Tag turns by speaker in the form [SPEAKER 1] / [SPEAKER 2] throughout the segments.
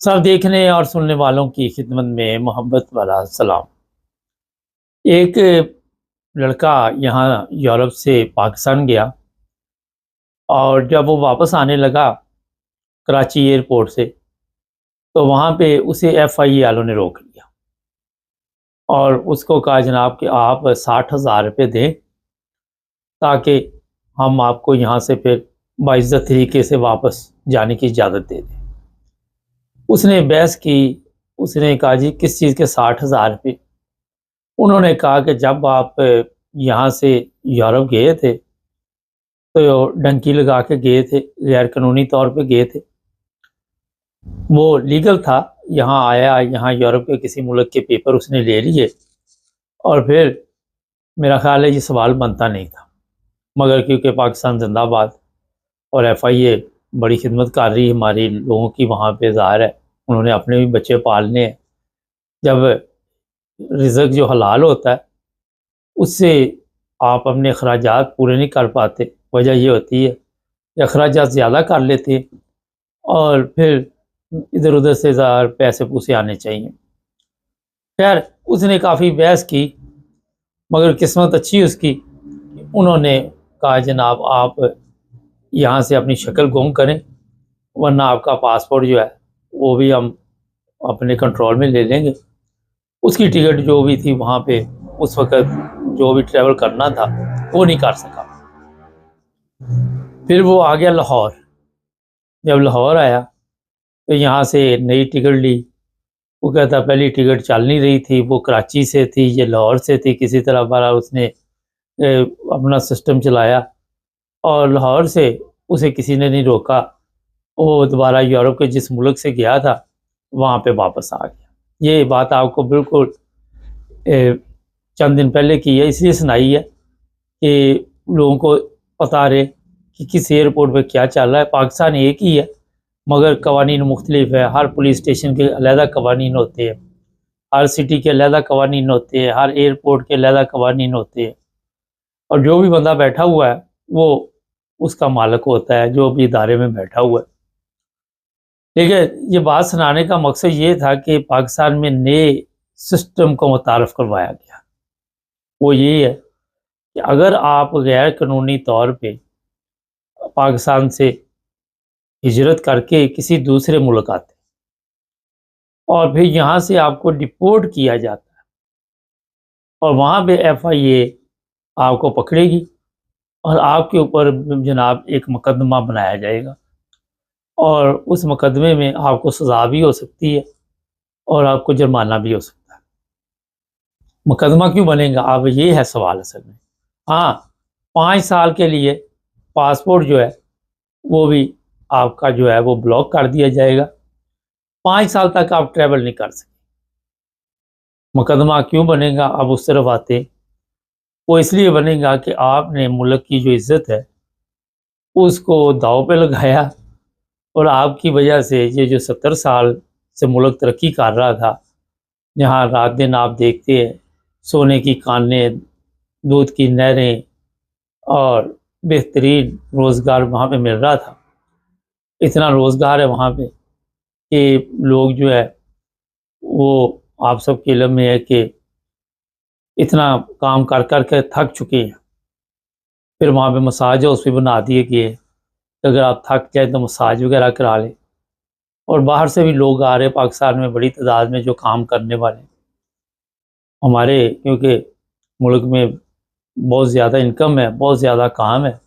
[SPEAKER 1] सब देखने और सुनने वालों की खिदमत में मोहब्बत वाला सलाम। एक लड़का यहाँ यूरोप से पाकिस्तान गया और जब वो वापस आने लगा कराची एयरपोर्ट से, तो वहाँ पे उसे एफआई वालों ने रोक लिया और उसको कहा जनाब कि आप 60,000 रुपये दें ताकि हम आपको यहाँ से फिर बाइज्जत तरीके से वापस जाने की इजाज़त दे दें। उसने बहस की, उसने कहा जी किस चीज़ के 60,000 रुपये। उन्होंने कहा कि जब आप यहाँ से यूरोप गए थे तो डंकी लगा के गए थे, गैर कानूनी तौर पे गए थे। वो लीगल था, यहाँ आया, यहाँ यूरोप के किसी मुल्क के पेपर उसने ले लिए और फिर मेरा ख्याल है ये सवाल बनता नहीं था, मगर क्योंकि पाकिस्तान जिंदाबाद और एफआईए बड़ी खिदमत कर रही है हमारी लोगों की वहाँ पे, ज़ाहिर है उन्होंने अपने भी बच्चे पालने हैं। जब रिज़्क जो हलाल होता है उससे आप अपने अखराजात पूरे नहीं कर पाते, वजह ये होती है कि अखराजात ज़्यादा कर लेते हैं और फिर इधर उधर से ज़्यादा पैसे पूसे आने चाहिए। खैर उसने काफ़ी बहस की, मगर किस्मत अच्छी उसकी। उन्होंने कहा जनाब आप यहाँ से अपनी शक्ल गुम करें, वरना आपका पासपोर्ट जो है वो भी हम अपने कंट्रोल में ले लेंगे। उसकी टिकट जो भी थी वहाँ पे उस वक़्त जो भी ट्रैवल करना था वो नहीं कर सका। फिर वो आ गया लाहौर। जब लाहौर आया तो यहाँ से नई टिकट ली। वो कहता पहली टिकट चल नहीं रही थी, वो कराची से थी, ये लाहौर से थी। किसी तरह बड़ा उसने अपना सिस्टम चलाया और लाहौर से उसे किसी ने नहीं रोका। वो दोबारा यूरोप के जिस मुल्क से गया था वहाँ पे वापस आ गया। ये बात आपको बिल्कुल चंद दिन पहले की है, इसलिए सुनाई है कि लोगों को पता रहे कि किस एयरपोर्ट पे क्या चल रहा है। पाकिस्तान एक ही है मगर कवानीन मुख्तलिफ है। हर पुलिस स्टेशन के अलहदा कवानीन होते हैं, हर सिटी के अलहदा कवानीन होते हैं, हर एयरपोर्ट के अलहदा कवानीन होते हैं और जो भी बंदा बैठा हुआ है वो उसका मालिक होता है, जो भी इदारे में बैठा हुआ है। ठीक है, ये बात सुनाने का मकसद ये था कि पाकिस्तान में नए सिस्टम को मुतारफ़ करवाया गया। वो ये है कि अगर आप गैर कानूनी तौर पे पाकिस्तान से हिजरत करके किसी दूसरे मुल्क आते और फिर यहाँ से आपको डिपोर्ट किया जाता है और वहाँ पे एफआईए आपको पकड़ेगी और आपके ऊपर जनाब एक मुकदमा बनाया जाएगा और उस मुकदमे में आपको सज़ा भी हो सकती है और आपको जुर्माना भी हो सकता है। मुकदमा क्यों बनेगा, अब ये है सवाल असल में। हाँ, 5 साल के लिए पासपोर्ट जो है वो भी आपका जो है वो ब्लॉक कर दिया जाएगा। 5 साल तक आप ट्रैवल नहीं कर सकते। मुकदमा क्यों बनेगा, अब उस तरफ आते हैं। वो इसलिए बनेगा कि आपने मुल्क की जो इज़्ज़त है उसको दांव पे लगाया और आपकी वजह से ये जो 70 साल से मुल्क तरक्की कर रहा था, जहाँ रात दिन आप देखते हैं सोने की कानें, दूध की नहरें और बेहतरीन रोज़गार वहाँ पे मिल रहा था। इतना रोज़गार है वहाँ पे कि लोग जो है वो आप सबके इल्म में है कि इतना काम कर कर के थक चुके हैं। फिर वहाँ पे मसाज हाउस भी बना दिए गए, अगर आप थक जाए तो मसाज वगैरह करा लें। और बाहर से भी लोग आ रहे हैं पाकिस्तान में बड़ी तादाद में जो काम करने वाले हमारे, क्योंकि मुल्क में बहुत ज़्यादा इनकम है, बहुत ज़्यादा काम है,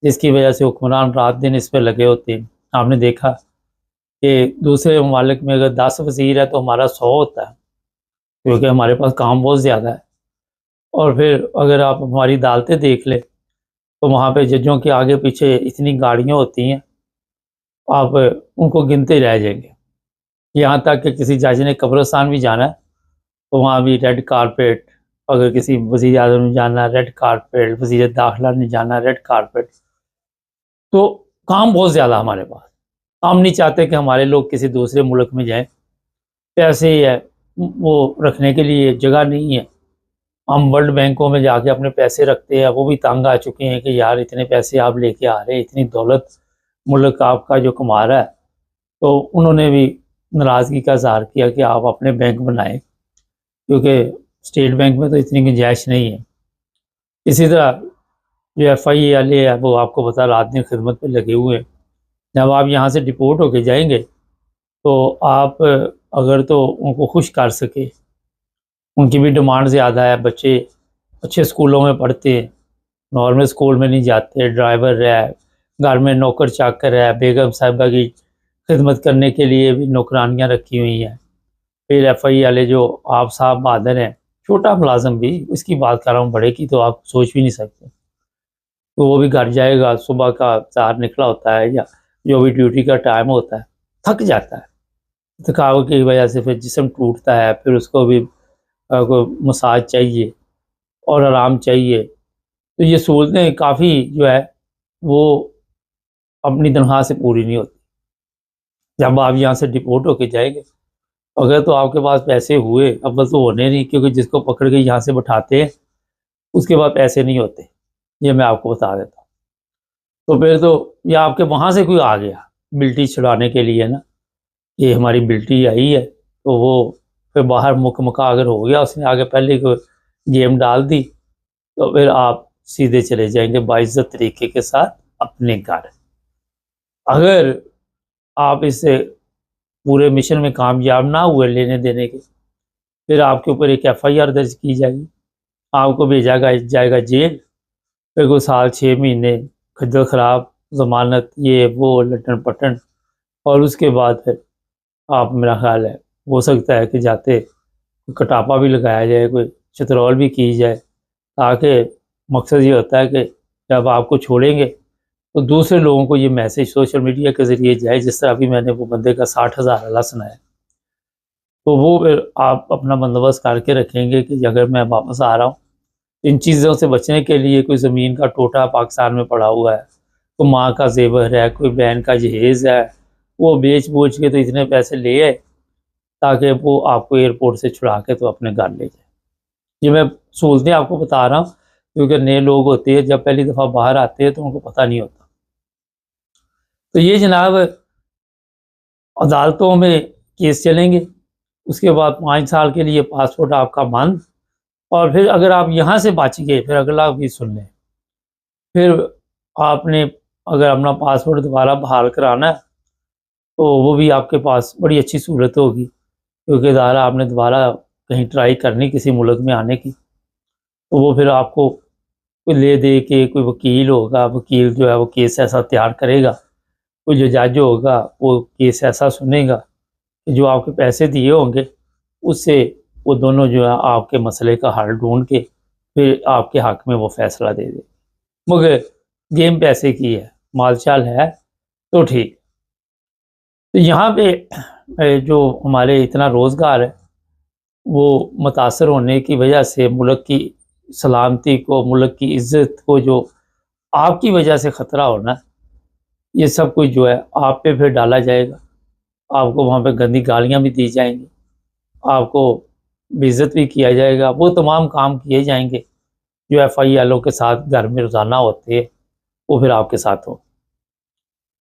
[SPEAKER 1] जिसकी वजह से हुक्मरान रात दिन इस पर लगे होते हैं। आपने देखा कि दूसरे ममालिक में अगर 10 वज़ीर है तो हमारा 100 होता है, क्योंकि हमारे पास काम बहुत ज़्यादा है। और फिर अगर आप हमारी अदालतें देख लें तो वहाँ पे जजों के आगे पीछे इतनी गाड़ियाँ होती हैं, आप उनको गिनते रह जाएंगे। यहाँ तक कि किसी जज ने कब्रिस्तान भी जाना है तो वहाँ भी रेड कारपेट, अगर किसी वज़ीर आज़म ने जाना है रेड कारपेट, वज़ीर दाखिला ने जाना है रेड कारपेट। तो काम बहुत ज़्यादा हमारे पास। हम नहीं चाहते कि हमारे लोग किसी दूसरे मुल्क में जाएं, पैसे है वो रखने के लिए जगह नहीं है। हम वर्ल्ड बैंकों में जाके अपने पैसे रखते हैं, वो भी तंग आ चुके हैं कि यार इतने पैसे आप लेके आ रहे हैं, इतनी दौलत मुल्क आपका जो कमा रहा है। तो उन्होंने भी नाराज़गी का इज़हार किया कि आप अपने बैंक बनाएं, क्योंकि स्टेट बैंक में तो इतनी गुंजाइश नहीं है। इसी तरह जो FI वाले है वो आपको पता रात दिन खिदमत पे लगे हुए हैं। जब आप यहाँ से डिपोर्ट होके जाएंगे तो आप अगर तो उनको खुश कर सके, उनकी भी डिमांड ज़्यादा है। बच्चे अच्छे स्कूलों में पढ़ते हैं, नॉर्मल स्कूल में नहीं जाते, ड्राइवर है, घर में नौकर चाकर है, बेगम साहिबा की खिदमत करने के लिए भी नौकरानियाँ रखी हुई हैं। फिर FI वाले जो आप साहब बहादुर हैं, छोटा मुलाजम भी, इसकी बात कर रहा हूँ, बड़े की तो आप सोच भी नहीं सकते। तो वो भी घर जाएगा, सुबह का 4 निकला होता है या जो भी ड्यूटी का टाइम होता है, थक जाता है। थकावट की वजह से फिर जिस्म टूटता है, फिर उसको भी कोई मसाज चाहिए और आराम चाहिए। तो ये सहूलतें काफ़ी जो है वो अपनी तनख्वाह से पूरी नहीं होती। जब आप यहाँ से डिपोर्ट होके जाएंगे, अगर तो आपके पास पैसे हुए, अव्वल तो होने नहीं, क्योंकि जिसको पकड़ के यहाँ से बैठाते हैं उसके बाद पैसे नहीं होते, ये मैं आपको बता देता हूँ। तो फिर तो या आपके वहाँ से कोई आ गया बिल्टी छुड़ाने के लिए ना, ये हमारी बिल्टी आई है, तो वो फिर बाहर मुकमका अगर हो गया, उसने आगे पहले कोई गेम डाल दी, तो फिर आप सीधे चले जाएंगे बाइज्जत तरीके के साथ अपने घर। अगर आप इससे पूरे मिशन में कामयाब ना हुए लेने देने के, फिर आपके ऊपर एक FIR दर्ज की जाएगी, आपको भेजा जाएगा जेल, फिर कोई साल 6 महीने खज्जल ख़राब, ज़मानत, ये वो लटन पटन, और उसके बाद फिर आप, मेरा ख्याल है हो सकता है कि जाते कटापा भी लगाया जाए, कोई चतरौल भी की जाए, ताकि मकसद ये होता है कि जब आपको छोड़ेंगे तो दूसरे लोगों को ये मैसेज सोशल मीडिया के ज़रिए जाए, जिस तरह अभी मैंने वो बंदे का 60,000 वाला सुनाया। तो वो फिर आप अपना बंदोबस्त करके रखेंगे कि अगर मैं वापस आ रहा हूँ, इन चीज़ों से बचने के लिए कोई ज़मीन का टोटा पाकिस्तान में पड़ा हुआ है, तो माँ का ज़ेवर है, कोई बहन का जहेज़ है, वो बेच बूझ के तो इतने पैसे ले आए ताकि वो आपको एयरपोर्ट से छुड़ा के तो अपने घर ले जाए। ये मैं सहूलतें आपको बता रहा हूँ, क्योंकि नए लोग होते हैं, जब पहली दफ़ा बाहर आते हैं तो उनको पता नहीं होता। तो ये जनाब अदालतों में केस चलेंगे, उसके बाद 5 साल के लिए पासपोर्ट आपका बंद, और फिर अगर आप यहाँ से बच गए, फिर अगला भी सुन लें, फिर आपने अगर अपना पासपोर्ट दोबारा बहाल कराना है तो वो भी आपके पास बड़ी अच्छी सूरत होगी, क्योंकि ज़ाहिर आपने दोबारा कहीं ट्राई करनी किसी मुल्क में आने की, तो वो फिर आपको कोई ले दे के कोई वकील होगा, वकील जो है वो केस ऐसा तैयार करेगा, कोई जो जज होगा वो केस ऐसा सुनेगा कि जो आपके पैसे दिए होंगे उससे वो दोनों जो है आपके मसले का हल ढूंढ के फिर आपके हक में वो फैसला दे दे। मगर गेम पैसे की है, माल चाल है तो ठीक। तो यहाँ पे जो हमारे इतना रोज़गार है वो मुतासर होने की वजह से मुल्क की सलामती को, मुल्क की इज़्ज़त को जो आपकी वजह से ख़तरा होना, ये सब कुछ जो है आप पे फिर डाला जाएगा। आपको वहाँ पे गंदी गालियाँ भी दी जाएंगी, आपको बेइज्जत भी किया जाएगा, वो तमाम काम किए जाएंगे जो FI वालों के साथ घर में रोज़ाना होते हैं, वो फिर आपके साथ हो।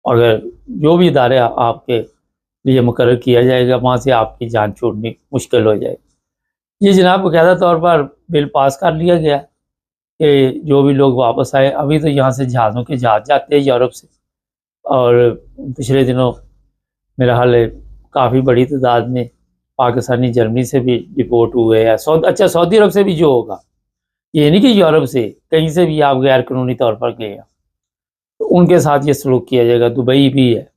[SPEAKER 1] अगर जो भी इदारे आपके लिए मुकर्रर किया जाएगा, वहाँ से आपकी जान छूटनी मुश्किल हो जाएगी। ये जनाब बाकायदा तौर पर बिल पास कर लिया गया कि जो भी लोग वापस आए, अभी तो यहाँ से जहाज़ों के जहाज़ जाते हैं यूरोप से, और पिछले दिनों मेरा हाल है काफ़ी बड़ी तादाद में पाकिस्तानी जर्मनी से भी डिपोर्ट हुए हैं। सऊदी अरब से भी जो होगा, ये नहीं कि यूरोप से कहीं से भी आप गैर कानूनी तौर पर गए हैं तो उनके साथ ये सलूक किया जाएगा। दुबई भी है,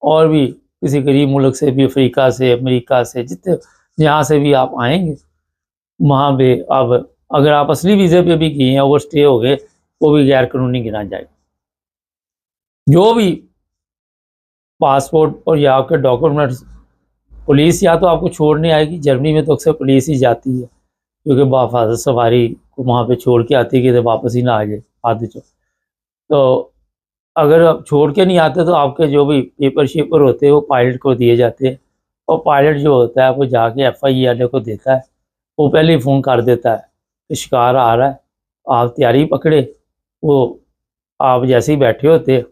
[SPEAKER 1] और भी किसी गरीब मुल्क से भी, अफ्रीका से, अमेरिका से, जितने जहाँ से भी आप आएंगे वहाँ पे अब अगर आप असली वीज़े पे भी गए हैं, ओवर स्टे हो गए, वो भी गैर कानूनी गिना जाएगा। जो भी पासपोर्ट और या आपके डॉक्यूमेंट्स, पुलिस या तो आपको छोड़ने आएगी, जर्मनी में तो अक्सर पुलिस ही जाती है, क्योंकि बाफाज़त सवारी को वहाँ पे छोड़ के आती है कि वापस ही ना आ जाए आदि। तो अगर आप छोड़ के नहीं आते तो आपके जो भी पेपर शेपर होते हैं वो पायलट को दिए जाते हैं, और पायलट जो होता है वो जाके FI वाले को देता है, वो पहले ही फ़ोन कर देता है कि शिकार आ रहा है, आप तैयारी पकड़े। वो आप जैसे ही बैठे होते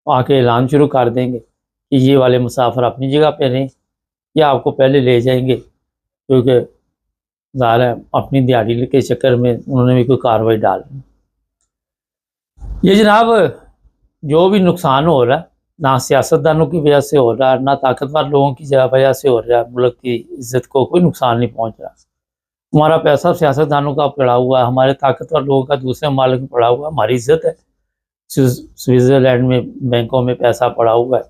[SPEAKER 1] आके ऐलान शुरू कर देंगे कि ये वाले मुसाफिर अपनी जगह पे रहें, या आपको पहले ले जाएंगे, क्योंकि ज़ाहिर है अपनी दिहाड़ी के चक्कर में उन्होंने भी कोई कार्रवाई डालनी। ये जनाब जो भी नुकसान हो रहा है, ना सियासतदानों की वजह से हो रहा है, ना ताकतवर लोगों की वजह से हो रहा है, मुल्क की इज्जत को कोई नुकसान नहीं पहुंच रहा। हमारा पैसा सियासतदानों का पड़ा हुआ है, हमारे ताकतवर लोगों का दूसरे मालिक में पड़ा हुआ है, हमारी इज्जत है। स्विट्ज़रलैंड में बैंकों में पैसा पड़ा हुआ है,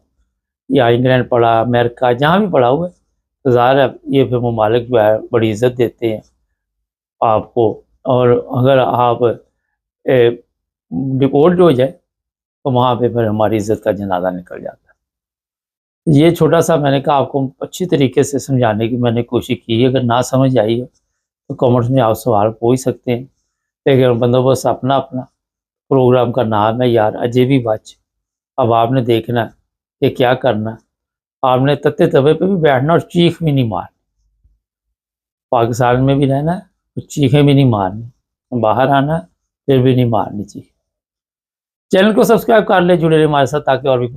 [SPEAKER 1] या इंग्लैंड पड़ा, अमेरिका, जहाँ भी पड़ा हुआ है, तो ज़ाहिर है ये फिर ममालिक जो है बड़ी इज्जत देते हैं आपको। और अगर आप डिपोर्ट हो जाए तो वहाँ पे फिर हमारी इज्जत का जनाजा निकल जाता है। ये छोटा सा मैंने कहा आपको अच्छी तरीके से समझाने की मैंने कोशिश की है। अगर ना समझ आई हो तो कमेंट्स में आप सवाल पूछ सकते हैं। लेकिन बंदोबस्त अपना अपना। प्रोग्राम का नाम है यार अजय भी बच। अब आपने देखना है कि क्या करना है। आपने तत्ते तवे पे भी बैठना और चीख भी नहीं मारनी। पाकिस्तान में भी रहना है तो चीखें भी नहीं मारनी, बाहर आना है फिर भी नहीं मारनी चीख। चैनल को सब्सक्राइब कर ले, जुड़े रहे हमारे साथ ताकि और भी